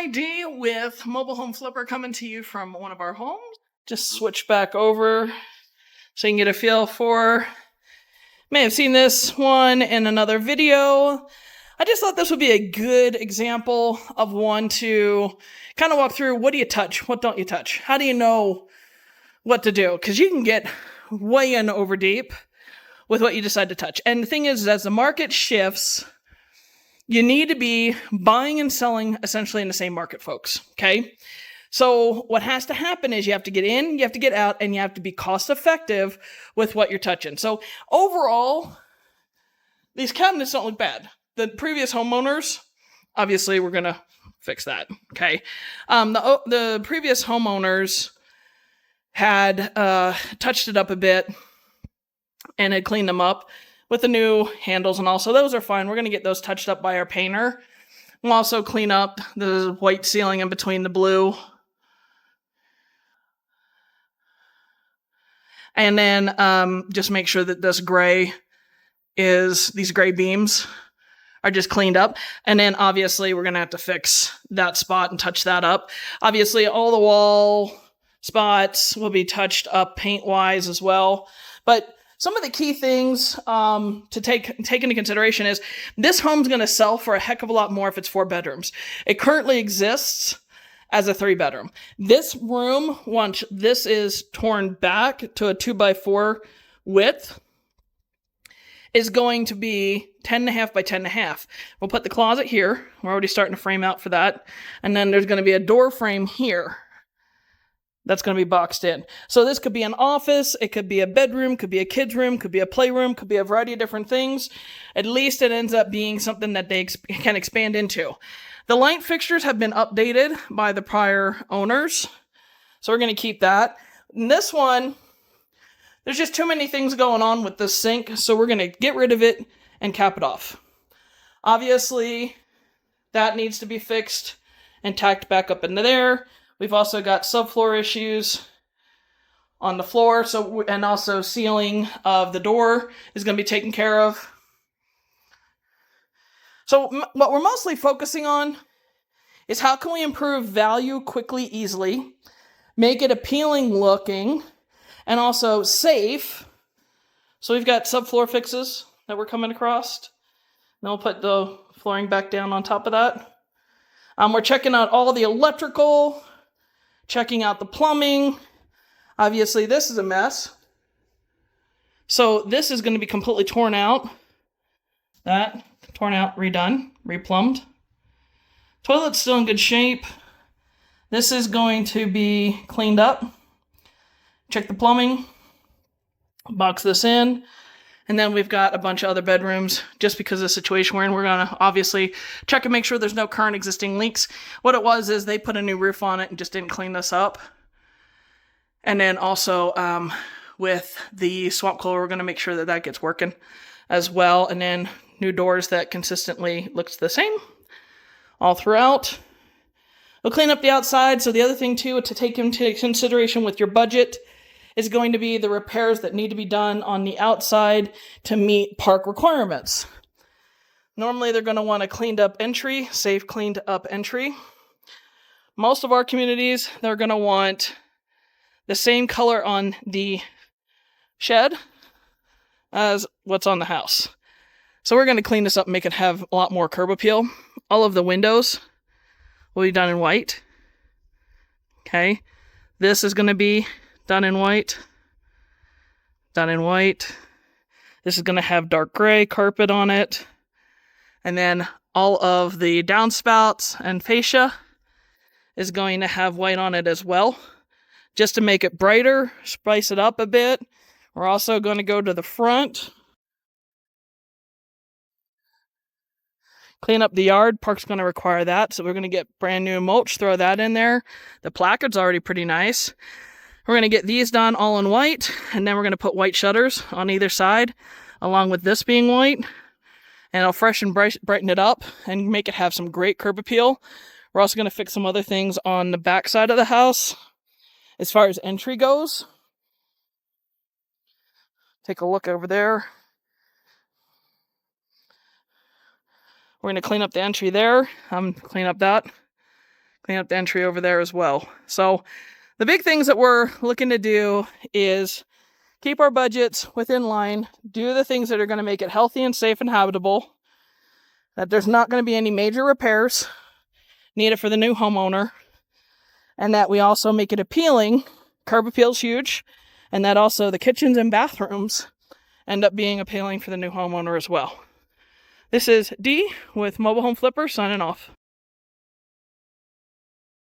ID with Mobile Home Flipper coming to you from one of our homes. Just switch back over so you can get a feel for. May have seen this one in another video. I just thought this would be a good example of one to kind of walk through. What do you touch? What don't you touch? How do you know what to do? Because you can get way in over deep with what you decide to touch. And the thing is, as the market shifts, you need to be buying and selling essentially in the same market, folks. Okay? So what has to happen is you have to get in, you have to get out, and you have to be cost effective with what you're touching. So overall, these cabinets don't look bad. The previous homeowners, obviously, we're going to fix that. Okay? The previous homeowners had touched it up a bit and had cleaned them up with the new handles and all. So those are fine. We're going to get those touched up by our painter. We'll also clean up the white ceiling in between the blue. And then just make sure that these gray beams are just cleaned up. And then obviously we're going to have to fix that spot and touch that up. Obviously all the wall spots will be touched up paint-wise as well. But some of the key things to take into consideration is this home's going to sell for a heck of a lot more if it's 4 bedrooms. It currently exists as a 3-bedroom. This room, once this is torn back to a 2x4 width, is going to be 10.5 by 10.5. We'll put the closet here. We're already starting to frame out for that. And then there's going to be a door frame here that's going to be boxed in. So this could be an office, it could be a bedroom, could be a kid's room, could be a playroom, could be a variety of different things. At least it ends up being something that they can expand into. The light fixtures have been updated by the prior owners, so we're going to keep that. And this one, there's just too many things going on with this sink, so we're going to get rid of it and cap it off. Obviously, that needs to be fixed and tacked back up into there. We've also got subfloor issues on the floor, and also sealing of the door is going to be taken care of. So what we're mostly focusing on is how can we improve value quickly, easily, make it appealing looking, and also safe. So we've got subfloor fixes that we're coming across. Then we'll put the flooring back down on top of that. We're checking out all the electrical, checking out the plumbing. Obviously, this is a mess. So this is going to be completely torn out. That, torn out, redone, replumbed. Toilet's still in good shape. This is going to be cleaned up. Check the plumbing. Box this in. And then we've got a bunch of other bedrooms. Just because of the situation we're in, we're going to obviously check and make sure there's no current existing leaks. What it was is they put a new roof on it and just didn't clean this up. And then also with the swamp cooler, we're going to make sure that that gets working as well. And then new doors that consistently looks the same all throughout. We'll clean up the outside. So the other thing too to take into consideration with your budget is going to be the repairs that need to be done on the outside to meet park requirements. Normally they're going to want a cleaned up entry, safe cleaned up entry. Most of our communities, they're going to want the same color on the shed as what's on the house. So we're going to clean this up and make it have a lot more curb appeal. All of the windows will be done in white. Okay. This is going to be done in white. Done in white. This is going to have dark gray carpet on it. And then all of the downspouts and fascia is going to have white on it as well. Just to make it brighter, spice it up a bit. We're also going to go to the front. Clean up the yard. Park's going to require that. So we're going to get brand new mulch, throw that in there. The placard's already pretty nice. We're going to get these done all in white, and then we're going to put white shutters on either side, along with this being white. And it'll freshen, brighten it up, and make it have some great curb appeal. We're also going to fix some other things on the back side of the house. As far as entry goes, take a look over there. We're going to clean up the entry there. Clean up that. Clean up the entry over there as well. So the big things that we're looking to do is keep our budgets within line, do the things that are going to make it healthy and safe and habitable, that there's not going to be any major repairs needed for the new homeowner, and that we also make it appealing. Curb appeal is huge, and that also the kitchens and bathrooms end up being appealing for the new homeowner as well. This is Dee with Mobile Home Flipper signing off.